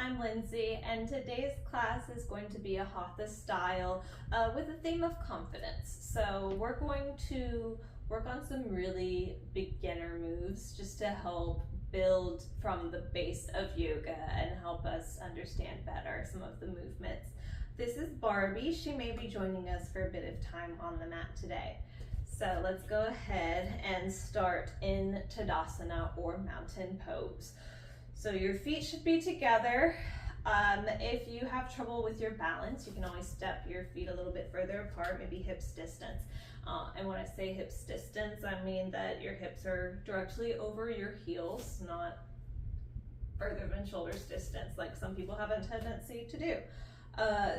I'm Lindsay, and today's class is going to be a Hatha style with a theme of confidence. So we're going to work on some really beginner moves just to help build from the base of yoga and help us understand better some of the movements. This is Barbie. She may be joining us for a bit of time on the mat today. So let's go ahead and start in Utlatasana or mountain pose. So your feet should be together. If you have trouble with your balance, you can always step your feet a little bit further apart, maybe hips distance. And when I say hips distance, I mean that your hips are directly over your heels, not further than shoulders distance, like some people have a tendency to do.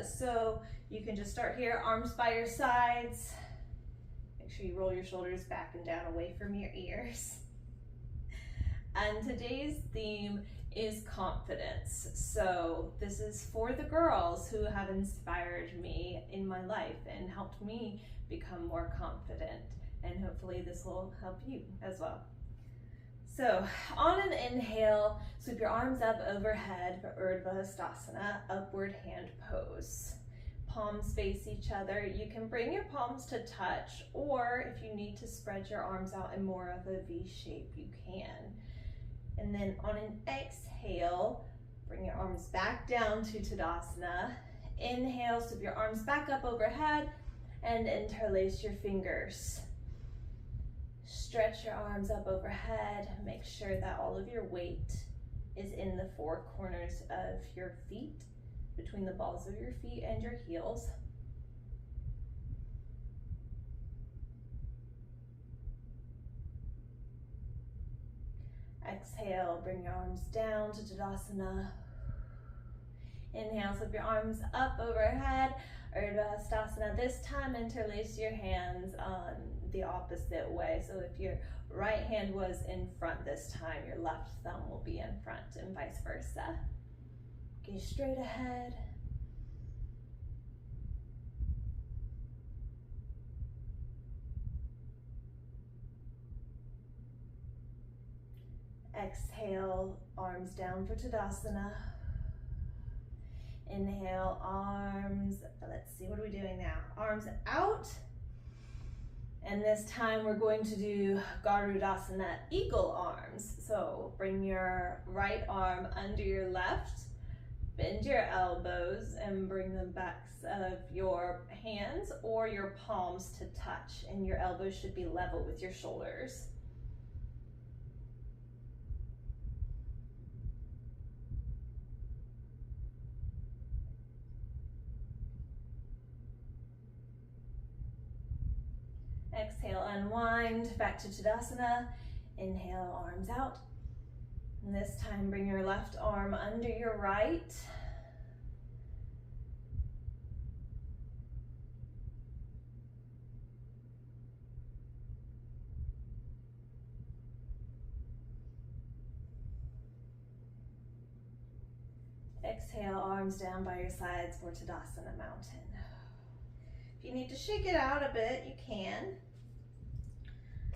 So you can just start here, arms by your sides. Make sure you roll your shoulders back and down away from your ears. And today's theme is confidence. So this is for the girls who have inspired me in my life and helped me become more confident. And hopefully this will help you as well. So on an inhale, sweep your arms up overhead for Utlatasana, upward hand pose. Palms face each other. You can bring your palms to touch, or if you need to spread your arms out in more of a V shape, you can. And then on an exhale, bring your arms back down to Utlatasana. Inhale, sweep your arms back up overhead and interlace your fingers. Stretch your arms up overhead. Make sure that all of your weight is in the four corners of your feet, between the balls of your feet and your heels. Exhale, bring your arms down to Utlatasana. Inhale, flip your arms up overhead, Utlatasana. This time, interlace your hands on the opposite way. So if your right hand was in front this time, your left thumb will be in front and vice versa. Gaze straight ahead. Exhale, arms down for Utlatasana. Inhale, arms, let's see, what are we doing now? Arms out. And this time we're going to do Garudasana, eagle arms. So bring your right arm under your left, bend your elbows and bring the backs of your hands or your palms to touch, and your elbows should be level with your shoulders. Exhale, unwind, back to Utlatasana. Inhale, arms out. And this time, bring your left arm under your right. Exhale, arms down by your sides for Utlatasana mountain. If you need to shake it out a bit, you can.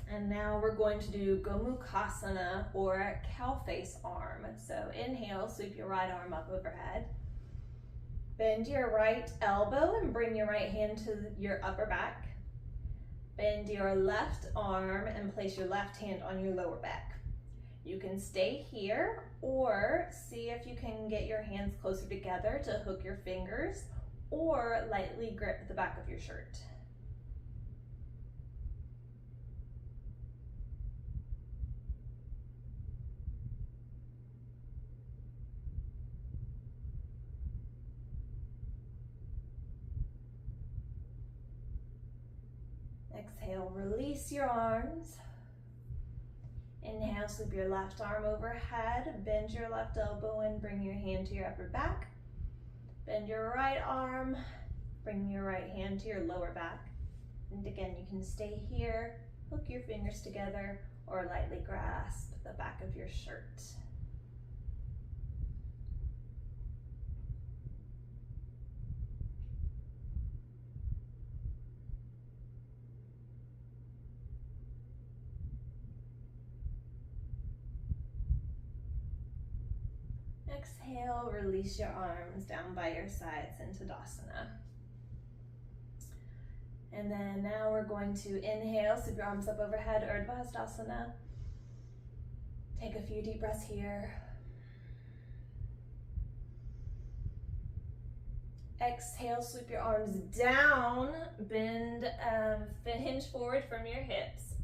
And now we're going to do Gomukhasana, or cow face arm. So inhale, sweep your right arm up overhead. Bend your right elbow and bring your right hand to your upper back. Bend your left arm and place your left hand on your lower back. You can stay here or see if you can get your hands closer together to hook your fingers, or lightly grip the back of your shirt. Exhale, release your arms. Inhale, sweep your left arm overhead, bend your left elbow and bring your hand to your upper back. Bend your right arm, bring your right hand to your lower back. And again, you can stay here, hook your fingers together, or lightly grasp the back of your shirt. Exhale, release your arms down by your sides into Tadasana. And then now we're going to inhale, sweep your arms up overhead, Urdhva Hastasana. Take a few deep breaths here. Exhale, sweep your arms down, bend, hinge forward from your hips.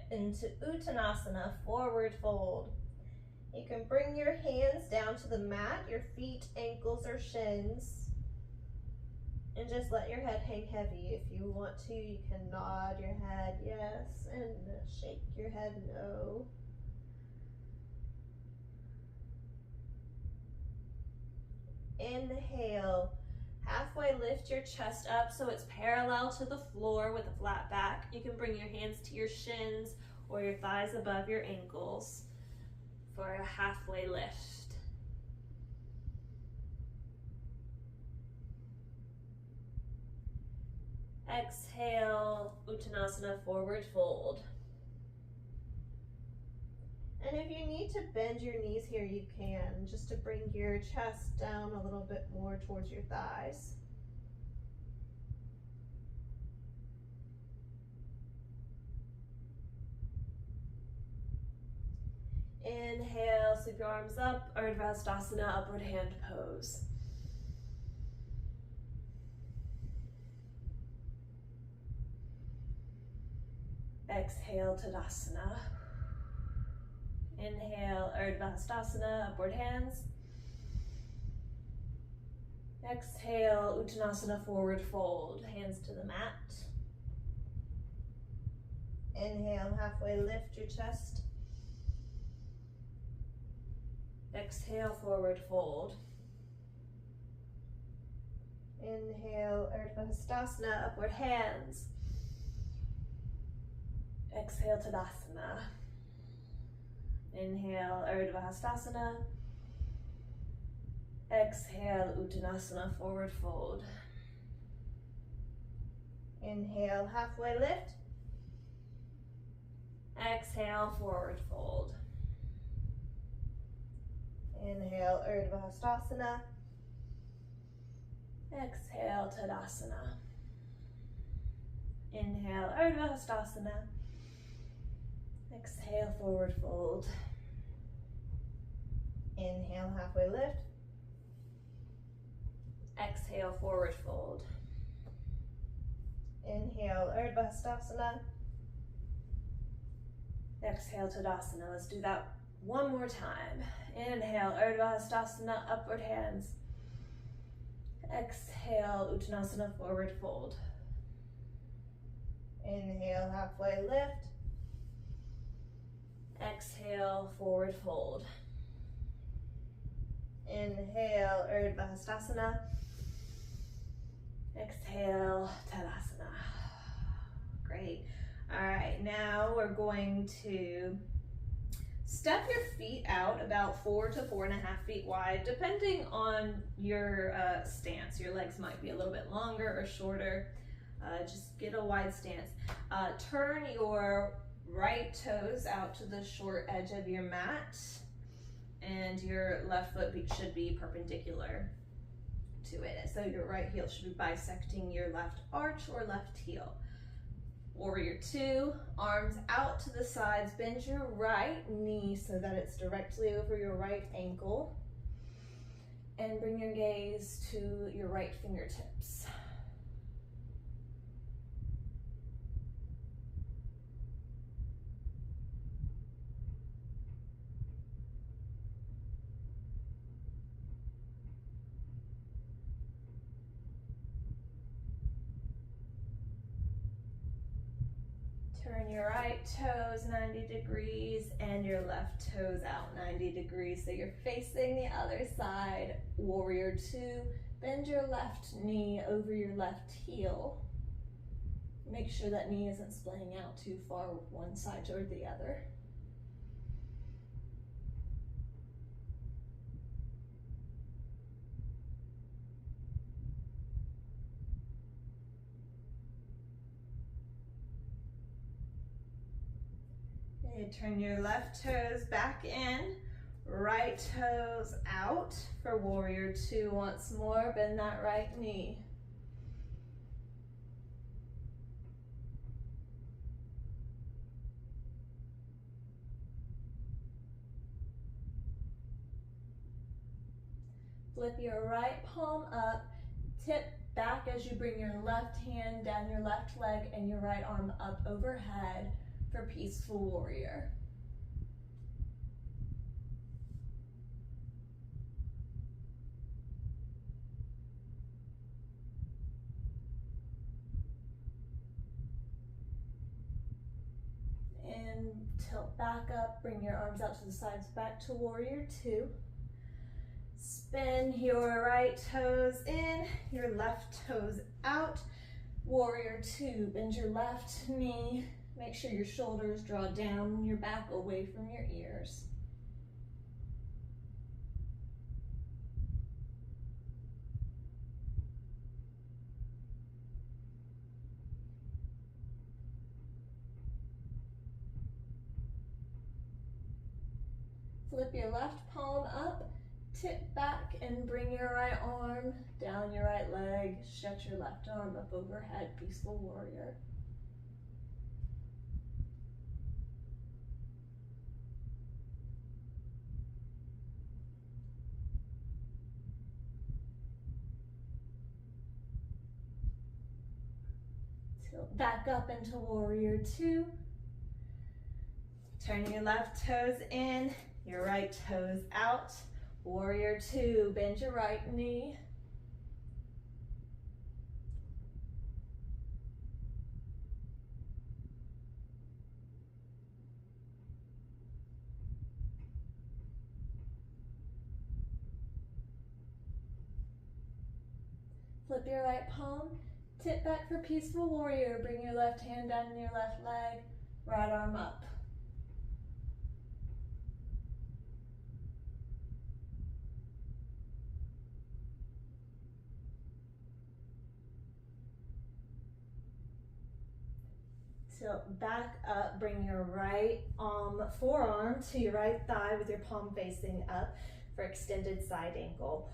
Into Uttanasana, forward fold. You can bring your hands down to the mat, your feet, ankles, or shins. And just let your head hang heavy. If you want to, you can nod your head yes, and shake your head no. Inhale, halfway lift your chest up so it's parallel to the floor with a flat back. You can bring your hands to your shins or your thighs above your ankles for a halfway lift. Exhale, Uttanasana, forward fold. And if you need to bend your knees here, you can, just to bring your chest down a little bit more towards your thighs. Inhale, sweep your arms up, Urdhva Hastasana, upward hand pose. Exhale, Tadasana. Inhale, Urdhva Hastasana, upward hands. Exhale, Uttanasana, forward fold, hands to the mat. Inhale, halfway lift your chest. Exhale, forward fold. Inhale, Urdhva Hastasana, upward hands. Exhale, Tadasana. Inhale, Urdhva Hastasana. Exhale, Uttanasana, forward fold. Inhale, halfway lift. Exhale, forward fold. Inhale, Urdhva Hastasana. Exhale, Tadasana. Inhale, Urdhva Hastasana. Exhale, forward fold. Inhale, halfway lift. Exhale, forward fold. Inhale, Urdhva Hastasana. Exhale, Tadasana. Let's do that one more time. Inhale, Urdhva Hastasana, upward hands. Exhale, Uttanasana, forward fold. Inhale, halfway lift. Exhale, forward fold. Inhale, Urdhva Hastasana. Exhale, Tadasana. Great. All right, now we're going to step your feet out about 4 to 4.5 feet wide, depending on your stance. Your legs might be a little bit longer or shorter. Just get a wide stance. Turn your right toes out to the short edge of your mat, and your left foot should be perpendicular to it. So your right heel should be bisecting your left arch or left heel. Warrior two, arms out to the sides, bend your right knee so that it's directly over your right ankle, and bring your gaze to your right fingertips. Turn your right toes 90 degrees and your left toes out 90 degrees so you're facing the other side. Warrior two, bend your left knee over your left heel. Make sure that knee isn't splaying out too far one side toward the other. Turn your left toes back in, right right toes out for warrior two once more. Bend that right knee. Flip your right palm up, tip back as you bring your left hand down your left leg and your right arm up overhead for peaceful warrior. And tilt back up, bring your arms out to the sides, back to warrior two. Spin your right toes in, your left toes out. Warrior two, bend your left knee. Make sure your shoulders draw down, your back away from your ears. Flip your left palm up, tip back and bring your right arm down your right leg. Stretch your left arm up overhead, peaceful warrior. Tilt back up into warrior two. Turn your left toes in, your right toes out. Warrior two, bend your right knee. Flip your right palm, tip back for peaceful warrior. Bring your left hand down your left leg, right arm up. Tilt back up, bring your right forearm to your right thigh with your palm facing up for extended side ankle.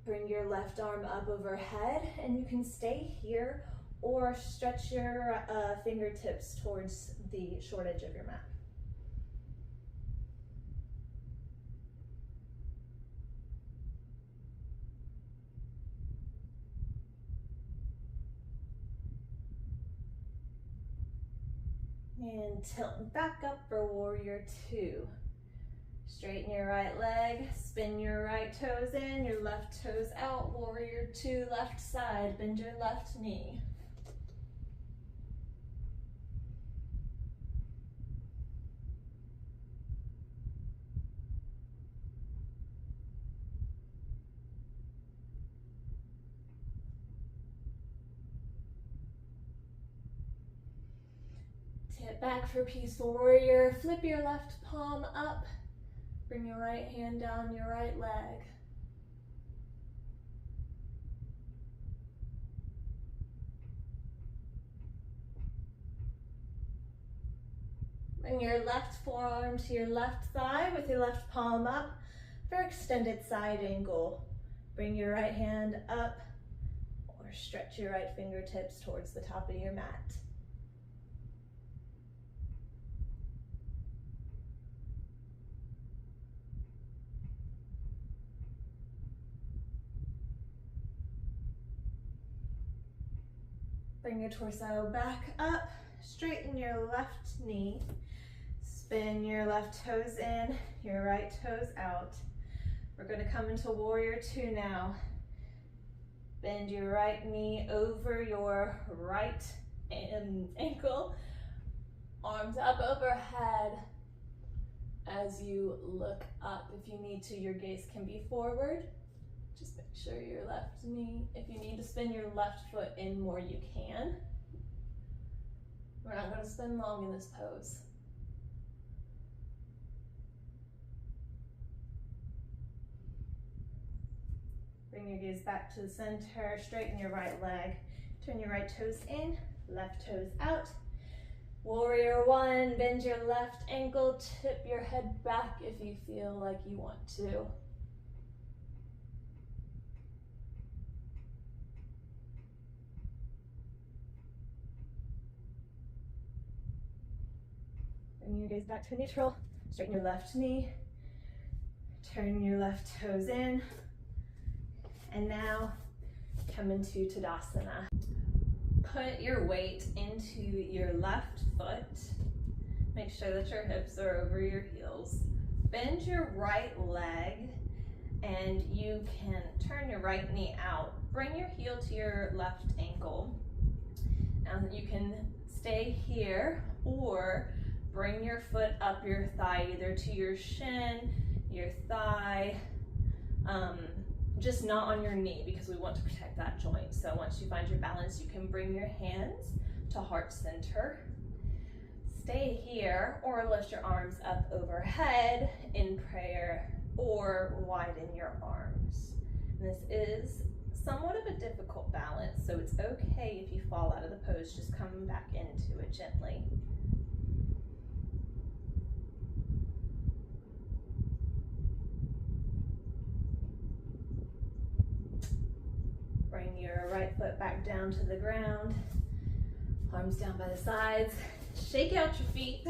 Bring your left arm up overhead and you can stay here or stretch your fingertips towards the short edge of your mat. And tilt back up for warrior two. Straighten your right leg, spin your right toes in, your left toes out. Warrior two, left side, bend your left knee. Tip back for peaceful warrior. Flip your left palm up. Bring your right hand down your right leg. Bring your left forearm to your left thigh with your left palm up for extended side angle. Bring your right hand up or stretch your right fingertips towards the top of your mat. Bring your torso back up, straighten your left knee, spin your left toes in, your right toes out. We're going to come into warrior two now. Bend your right knee over your right ankle, arms up overhead as you look up. If you need to, your gaze can be forward. Just make sure your left knee, if you need to spin your left foot in more, you can. We're not going to spin long in this pose. Bring your gaze back to the center, straighten your right leg, turn your right toes in, left toes out. Warrior one, bend your left ankle, tip your head back if you feel like you want to. Bring your gaze back to neutral. Straighten your left knee. Turn your left toes in. And now come into Utlatasana. Put your weight into your left foot. Make sure that your hips are over your heels. Bend your right leg and you can turn your right knee out. Bring your heel to your left ankle. Now you can stay here or bring your foot up your thigh, either to your shin, your thigh, just not on your knee because we want to protect that joint. So once you find your balance, you can bring your hands to heart center. Stay here or lift your arms up overhead in prayer or widen your arms. And this is somewhat of a difficult balance, so it's okay if you fall out of the pose, just come back into it gently. Bring your right foot back down to the ground, arms down by the sides. Shake out your feet.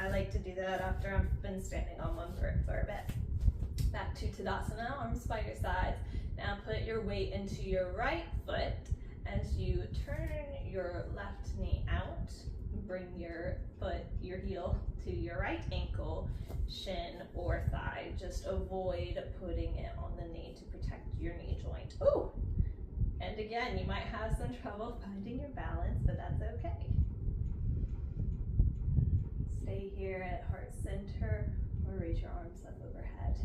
I like to do that after I've been standing on one foot for a bit. Back to Utlatasana, arms by your sides. Now put your weight into your right foot as you turn your left knee out. Bring your foot, your heel to your right ankle, shin or thigh. Just avoid putting it on the knee to protect your knee joint. Ooh! And again, you might have some trouble finding your balance, but that's okay. Stay here at heart center or raise your arms up overhead.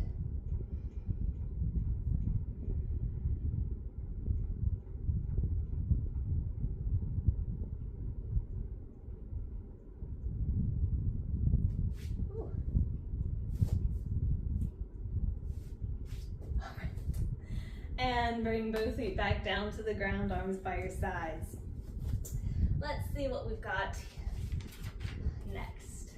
Ooh. All right. And bring both feet back down to the ground, arms by your sides. Let's see what we've got next.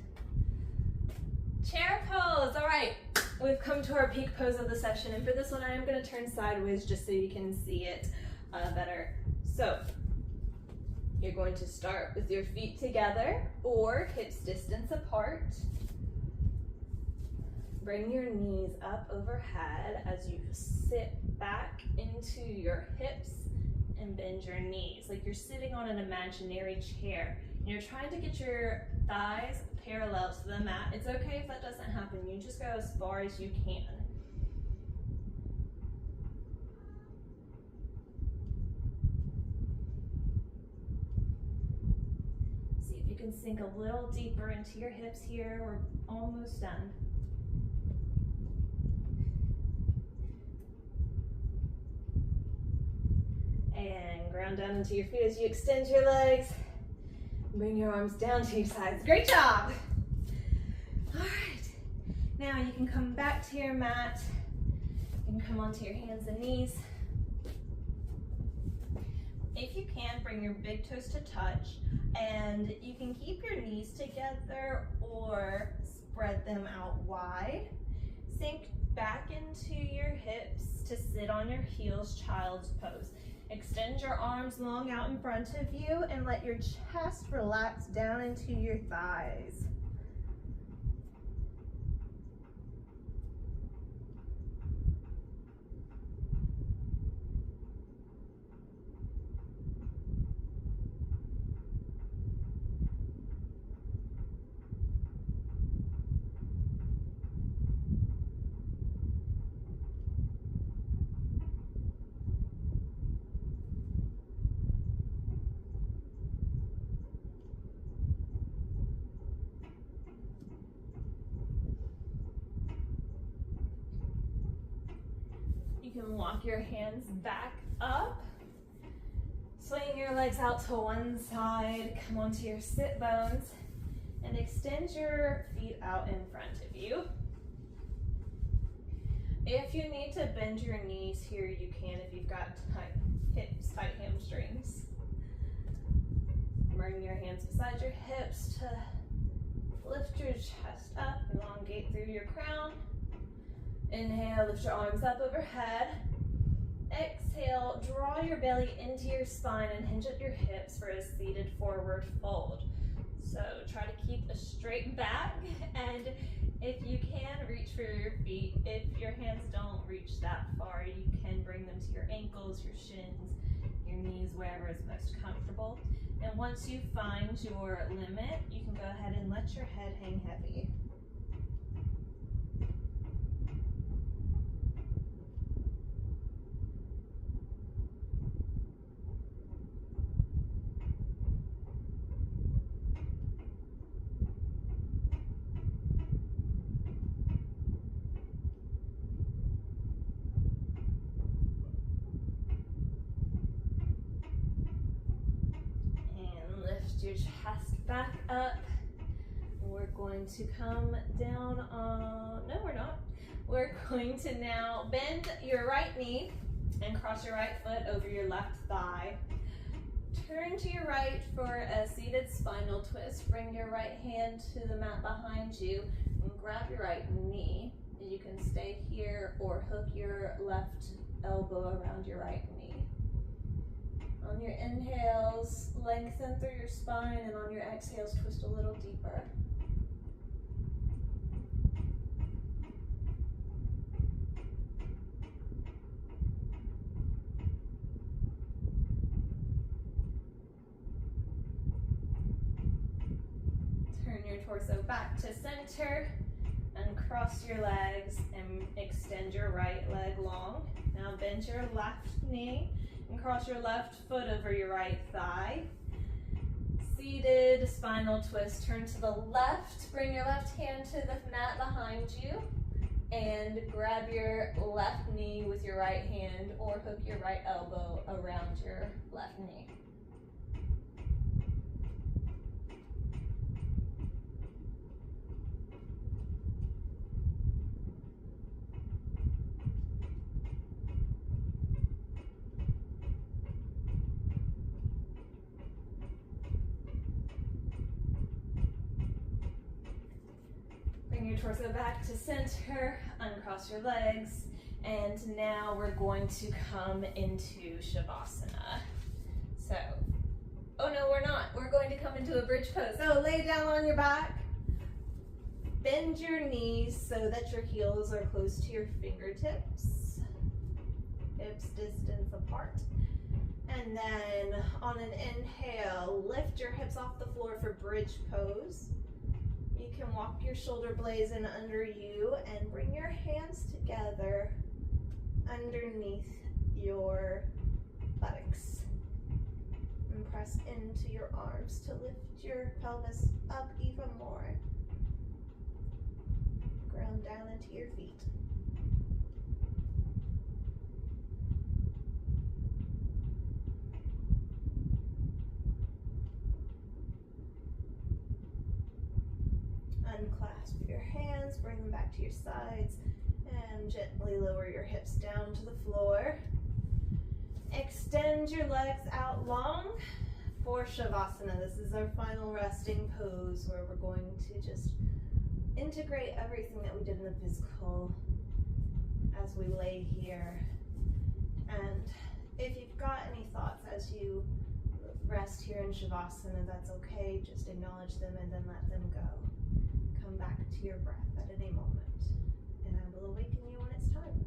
Chair pose. All right, we've come to our peak pose of the session, and for this one I am going to turn sideways just so you can see it better. So you're going to start with your feet together or hips distance apart. Bring your knees up overhead as you sit back into your hips and bend your knees like you're sitting on an imaginary chair. And you're trying to get your thighs parallel to the mat. It's okay if that doesn't happen. You just go as far as you can. See if you can sink a little deeper into your hips here. We're almost done. And ground down into your feet as you extend your legs. Bring your arms down to your sides. Great job. All right. Now you can come back to your mat. You can come onto your hands and knees. If you can, bring your big toes to touch, and you can keep your knees together or spread them out wide. Sink back into your hips to sit on your heels, child's pose. Extend your arms long out in front of you and let your chest relax down into your thighs. You can walk your hands back up, swing your legs out to one side, come onto your sit bones, and extend your feet out in front of you. If you need to bend your knees here, you can if you've got tight hips, tight hamstrings. Bring your hands beside your hips to lift your chest up, elongate through your crown. Inhale, lift your arms up overhead. Exhale, draw your belly into your spine and hinge at your hips for a seated forward fold. So try to keep a straight back, and if you can, reach for your feet. If your hands don't reach that far, you can bring them to your ankles, your shins, your knees, wherever is most comfortable. And once you find your limit, you can go ahead and let your head hang heavy. Your chest back up. We're going to come down on, no we're not. We're going to now bend your right knee and cross your right foot over your left thigh. Turn to your right for a seated spinal twist. Bring your right hand to the mat behind you and grab your right knee. You can stay here or hook your left elbow around your right knee. On your inhales, lengthen through your spine, and on your exhales, twist a little deeper. Turn your torso back to center and cross your legs and extend your right leg long. Now bend your left knee and cross your left foot over your right thigh. Seated spinal twist. Turn to the left. Bring your left hand to the mat behind you and grab your left knee with your right hand or hook your right elbow around your left knee. Bring your torso back to center, uncross your legs, and now we're going to come into Shavasana. So, oh no, we're not. We're going to come into a bridge pose. So lay down on your back, bend your knees so that your heels are close to your fingertips, hips distance apart. And then on an inhale, lift your hips off the floor for bridge pose. You can walk your shoulder blades in under you and bring your hands together underneath your buttocks. And press into your arms to lift your pelvis up even more. Ground down into your feet. Unclasp your hands, bring them back to your sides, and gently lower your hips down to the floor. Extend your legs out long for Shavasana. This is our final resting pose where we're going to just integrate everything that we did in the physical as we lay here. And if you've got any thoughts as you rest here in Shavasana, that's okay. Just acknowledge them and then let them go. Come back to your breath at any moment, and I will awaken you when it's time.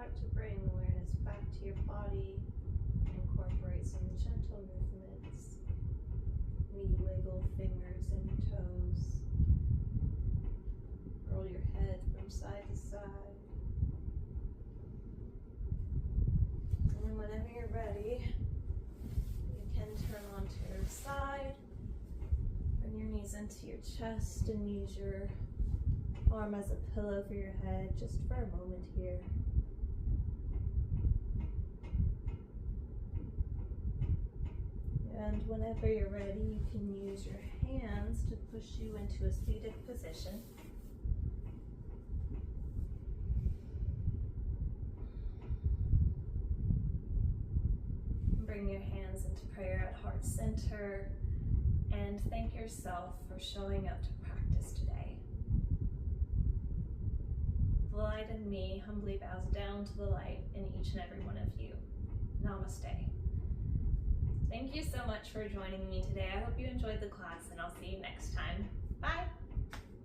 start to bring awareness back to your body. Incorporate some gentle movements. We wiggle fingers and toes. Roll your head from side to side. And whenever you're ready, you can turn onto your side. Bring your knees into your chest and use your arm as a pillow for your head just for a moment here. And whenever you're ready, you can use your hands to push you into a seated position. Bring your hands into prayer at heart center and thank yourself for showing up to practice today. The light in me humbly bows down to the light in each and every one of you. Namaste. Thank you so much for joining me today. I hope you enjoyed the class, and I'll see you next time. Bye!